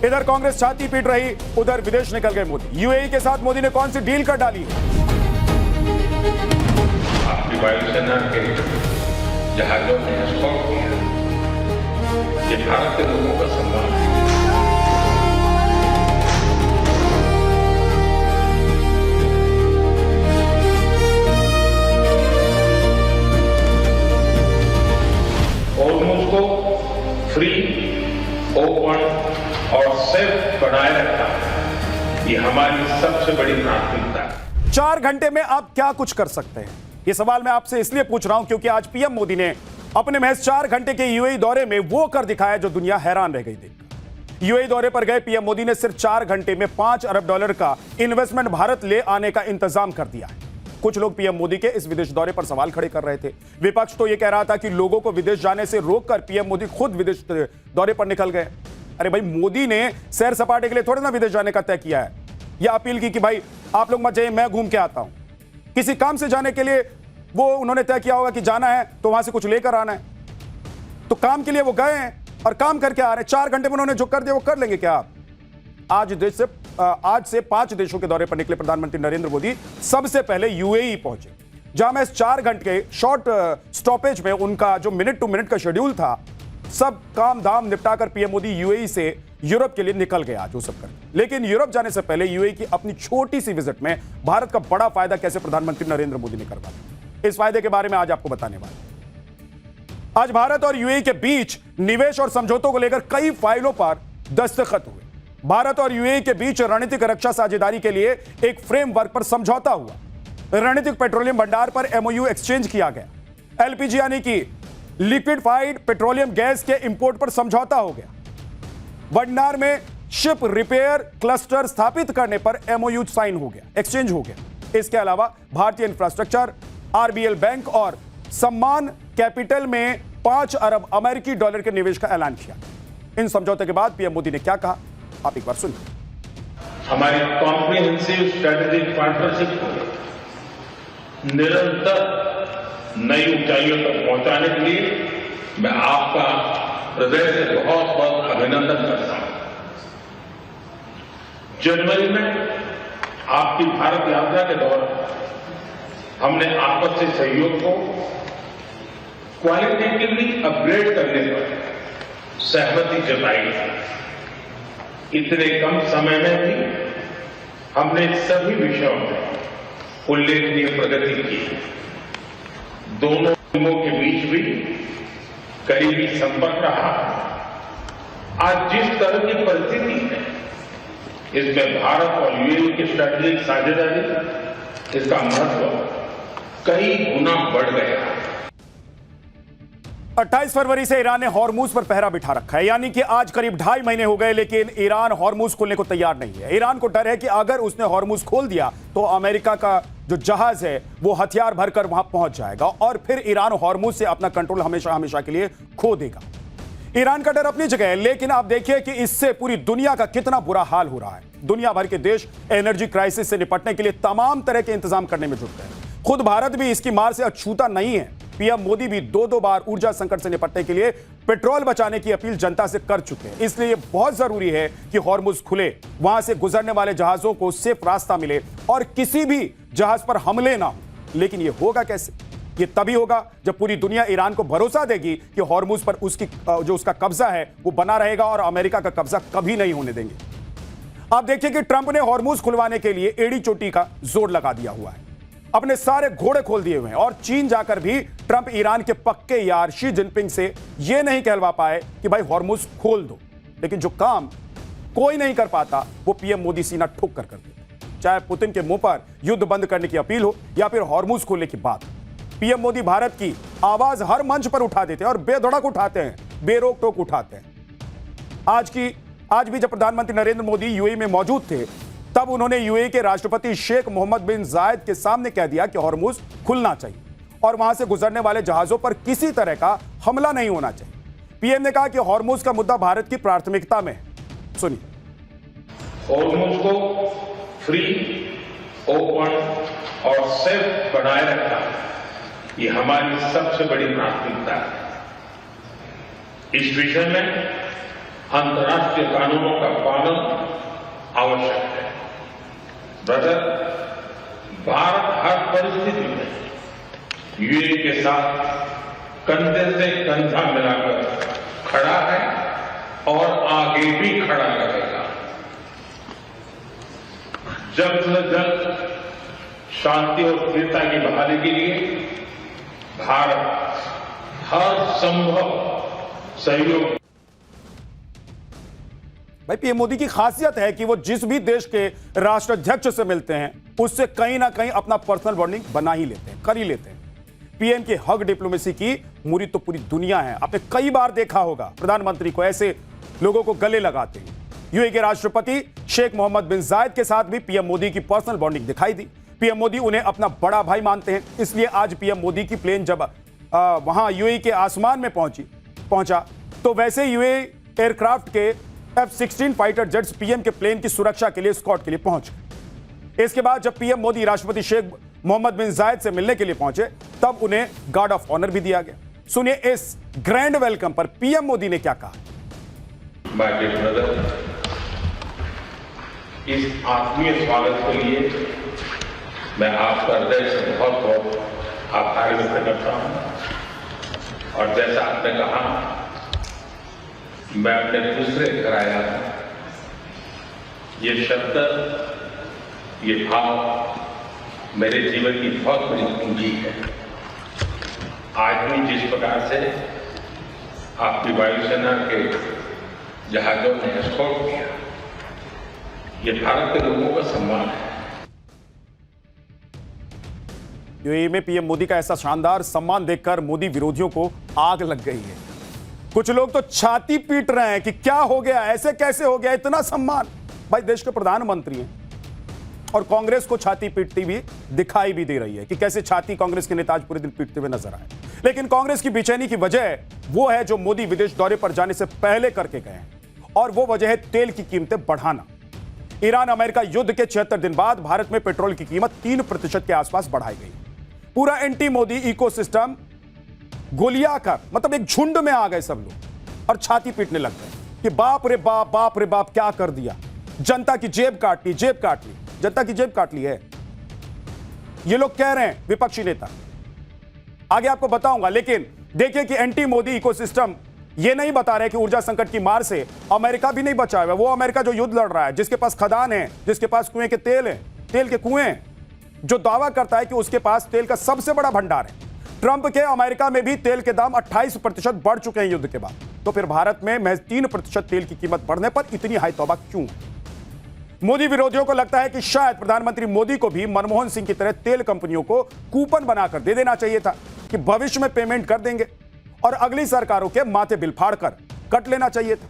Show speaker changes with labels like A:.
A: इधर कांग्रेस छाती पीट रही, उधर विदेश निकल गए मोदी। यूएई के साथ मोदी ने कौन सी डील कर डाली?
B: आपकी वायुसेना के जहाजों ने एस्कॉर्ट किया। ये भारत के लोगों का सम्मान है। होर्मुज़ को फ्री, ओपन और सेफ बनाए रखना, ये हमारी सबसे बड़ी प्राथमिकता है।
A: 4 घंटे में आप क्या कुछ कर सकते हैं? ये सवाल मैं आपसे इसलिए पूछ रहा हूं क्योंकि आज पीएम मोदी ने अपने महज 4 घंटे के यूएई दौरे में वो कर दिखाया जो दुनिया हैरान रह गई देखकर। यूएई दौरे पर गए पीएम मोदी ने सिर्फ 4 घंटे में $5 अरब का इन्वेस्टमेंट भारत ले आने का इंतजाम कर दिया है। कुछ लोग पीएम मोदी के इस विदेश दौरे पर सवाल खड़े कर रहे थे। विपक्ष तो यह कह रहा था कि लोगों को विदेश जाने से रोककर पीएम मोदी खुद विदेश दौरे पर निकल गए। अरे भाई, मोदी ने सैर सपाटे के लिए थोड़ा ना विदेश जाने का तय किया है या अपील की कि भाई आप लोग मत जाइए, मैं घूम के आता हूं। किसी काम से जाने के लिए वो उन्होंने तय किया होगा कि जाना है तो वहां से कुछ लेकर आना है, तो काम के लिए वो गए हैं और काम करके आ रहे हैं। 4 घंटे में उन्होंने जो कर दिया वो कर लेंगे क्या आप? आज से 5 देशों के दौरे पर निकले प्रधानमंत्री नरेंद्र मोदी सबसे पहले यूएई पहुंचे, जहां में 4 घंटे के शॉर्ट स्टॉपेज में उनका जो मिनट टू मिनट का शेड्यूल था, सब काम धाम निपटाकर पीएम मोदी यूएई से यूरोप के लिए निकल गए आज वो सब कर। लेकिन यूरोप जाने से पहले यूएई की अपनी छोटी सी विजिट में भारत का बड़ा फायदा कैसे प्रधानमंत्री नरेंद्र मोदी ने करवाया, इस फायदे के बारे में आज आपको बताने वाले। आज भारत और यूएई के बीच निवेश और समझौतों को लेकर कई फाइलों पर दस्तखत हुए। भारत और यूएई के बीच रणनीतिक रक्षा साझेदारी के लिए एक फ्रेमवर्क पर समझौता हुआ। रणनीतिक पेट्रोलियम भंडार पर एमओयू एक्सचेंज किया गया। एलपीजी यानी कि लिक्विडफाइड पेट्रोलियम गैस के इंपोर्ट पर समझौता हो गया। भंडार में शिप रिपेयर क्लस्टर स्थापित करने पर एमओयू साइन हो गया, एक्सचेंज हो गया। इसके अलावा भारतीय इंफ्रास्ट्रक्चर, आरबीएल बैंक और सम्मान कैपिटल में $5 अरब अमेरिकी डॉलर के निवेश का ऐलान किया। इन समझौते के बाद पीएम मोदी ने क्या कहा, आप एक बार सुनिए।
B: हमारी कॉम्प्रिहेंसिव स्ट्रेटेजिक पार्टनरशिप को निरंतर नई ऊंचाइयों तक पहुंचाने के लिए मैं आपका हृदय से बहुत बहुत अभिनंदन करता हूं। जनवरी में आपकी भारत यात्रा के दौरान हमने आपसी सहयोग को क्वालिटेटिवली अपग्रेड करने पर सहमति जताई है। इतने कम समय में भी हमने सभी विषयों में उल्लेखनीय प्रगति की। दोनों टीमों के बीच भी करीबी संपर्क रहा। आज जिस तरह की परिस्थिति है, इसमें भारत और यूएई की स्ट्रेटेजिक साझेदारी, इसका महत्व कई गुना बढ़ गया।
A: 28 फरवरी से ईरान ने हॉर्मुज पर पहरा बिठा रखा है, यानी कि आज करीब 2.5 महीने हो गए, लेकिन ईरान हॉर्मुज खोलने को तैयार नहीं है। ईरान को डर है कि अगर उसने हॉर्मुज खोल दिया तो अमेरिका का जो जहाज है वो हथियार भरकर वहां पहुंच जाएगा और फिर ईरान हॉर्मुज से अपना कंट्रोल हमेशा हमेशा के लिए खो देगा। ईरान का डर अपनी जगह है, लेकिन आप देखिए कि इससे पूरी दुनिया का कितना बुरा हाल हो रहा है। दुनिया भर के देश एनर्जी क्राइसिस से निपटने के लिए तमाम तरह के इंतजाम करने में जुट गए। खुद भारत भी इसकी मार से अछूता नहीं है। पीएम मोदी भी 2-2 बार ऊर्जा संकट से निपटने के लिए पेट्रोल बचाने की अपील जनता से कर चुके हैं। इसलिए यह बहुत जरूरी है कि हॉर्मुज खुले, वहां से गुजरने वाले जहाजों को सेफ रास्ता मिले और किसी भी जहाज पर हमले ना हो। लेकिन यह होगा कैसे? यह तभी होगा जब पूरी दुनिया ईरान को भरोसा देगी कि हॉर्मुज पर उसका कब्जा है वो बना रहेगा और अमेरिका का कब्जा कभी नहीं होने देंगे। आप देखिए कि ट्रंप ने हॉर्मुज खुलवाने के लिए एड़ी चोटी का जोर लगा दिया हुआ है, अपने सारे घोड़े खोल दिए हुए हैं। और चीन जाकर भी ट्रंप ईरान के पक्के यार शी जिनपिंग से यह नहीं कहलवा पाए कि भाई हॉर्मुज खोल दो। लेकिन जो काम कोई नहीं कर पाता वो पीएम मोदी सीना ठोक कर करते, चाहे पुतिन के मुंह पर युद्ध बंद करने की अपील हो या फिर हॉर्मुज खोलने की बात। पीएम मोदी भारत की आवाज हर मंच पर उठा देते हैं और बेधड़क उठाते हैं, बेरोक टोक उठाते हैं। आज भी जब प्रधानमंत्री नरेंद्र मोदी यूएई में मौजूद थे, तब उन्होंने यूएई के राष्ट्रपति शेख मोहम्मद बिन जायद के सामने कह दिया कि हॉर्मुज खुलना चाहिए और वहां से गुजरने वाले जहाजों पर किसी तरह का हमला नहीं होना चाहिए। पीएम ने कहा कि हॉर्मुज का मुद्दा भारत की प्राथमिकता में है। सुनिए।
B: हॉर्मुज को फ्री, ओपन और सेफ बनाए रखना, ये हमारी सबसे बड़ी प्राथमिकता है। इस विषय में अंतर्राष्ट्रीय कानूनों का पालन आवश्यक है। ब्रदर, भारत हर परिस्थिति में यूएई के साथ कंधे से कंधा मिलाकर खड़ा है और आगे भी खड़ा रहेगा। जल्द से जल्द शांति और स्थिरता की बहाली के लिए भारत हर संभव सहयोग।
A: भाई पीएम मोदी की खासियत है कि वो जिस भी देश के राष्ट्राध्यक्ष से मिलते हैं उससे कहीं ना कहीं अपना पर्सनल बॉन्डिंग बना ही लेते हैं, कर ही लेते हैं। पीएम की हग डिप्लोमेसी की मुरीद तो पूरी दुनिया है। आपने कई बार देखा होगा प्रधानमंत्री को ऐसे लोगों को गले लगाते हैं। यूएई के राष्ट्रपति शेख मोहम्मद बिन जायद के साथ भी पीएम मोदी की पर्सनल बॉन्डिंग दिखाई दी। पीएम मोदी उन्हें अपना बड़ा भाई मानते हैं, इसलिए आज पीएम मोदी की प्लेन जब वहां यूएई के आसमान में पहुंचा तो वैसे यूएई एयरक्राफ्ट के F-16 फाइटर जेट्स पीएम के प्लेन की सुरक्षा के लिए स्कॉट के लिए पहुंच गए। इसके बाद जब पीएम मोदी राष्ट्रपति शेख मोहम्मद बिन जायद से मिलने के लिए पहुंचे तब उन्हें गार्ड ऑफ ऑनर भी दिया गया। सुनिए इस ग्रैंड वेलकम पर पीएम मोदी ने क्या कहा।
B: माय डियर ब्रदर, इस आत्मीय स्वागत के लिए मैं आपका हृदय से बहुत बहुत आभार व्यक्त करता हूं। और जैसा आपने कहा, मैं अपने दूसरे घर आया हूं। ये शब्द, ये भाव मेरे जीवन की बहुत बड़ी पूंजी है। आज भी जिस प्रकार से आपकी वायुसेना के जहाजों ने एस्कॉर्ट किया, ये भारत के लोगों का सम्मान है।
A: यूएई में पीएम मोदी का ऐसा शानदार सम्मान देखकर मोदी विरोधियों को आग लग गई है। कुछ लोग तो छाती पीट रहे हैं कि क्या हो गया, ऐसे कैसे हो गया, इतना सम्मान। भाई देश के प्रधानमंत्री हैं और कांग्रेस को छाती पीटती भी दिखाई भी दे रही है कि कैसे छाती कांग्रेस के नेता आज पूरे दिन पीटते हुए नजर आए। लेकिन कांग्रेस की बेचैनी की वजह वो है जो मोदी विदेश दौरे पर जाने से पहले करके गए हैं, और वो वजह है तेल की कीमतें बढ़ाना। ईरान अमेरिका युद्ध के 76 दिन बाद भारत में पेट्रोल की कीमत 3% के आसपास बढ़ाई गई। पूरा एंटी मोदी इकोसिस्टम गोलियाकर, मतलब एक झुंड में आ गए सब लोग और छाती पीटने लग गए कि बाप रे बाप क्या कर दिया, जनता की जेब काट ली, जनता की जेब काट ली है। ये लोग कह रहे हैं विपक्षी नेता, आगे आपको बताऊंगा। लेकिन देखिए कि एंटी मोदी इकोसिस्टम ये नहीं बता रहे कि ऊर्जा संकट की मार से अमेरिका भी नहीं बचा हुआ। वो अमेरिका जो युद्ध लड़ रहा है, जिसके पास खदान है, जिसके पास कुएं के तेल है, तेल के कुएं हैं, जो दावा करता है कि उसके पास तेल का सबसे बड़ा भंडार है। ट्रंप के अमेरिका में भी तेल के दाम 28% बढ़ चुके हैं युद्ध के बाद। तो फिर भारत में महज 3% तेल की कीमत बढ़ने पर इतनी हाई तौबा क्यों? मोदी विरोधियों को लगता है कि शायद प्रधानमंत्री मोदी को भी मनमोहन सिंह की तरह तेल कंपनियों को कूपन बनाकर दे देना चाहिए था कि भविष्य में पेमेंट कर देंगे, और अगली सरकारों के माथे बिल फाड़कर कट लेना चाहिए था।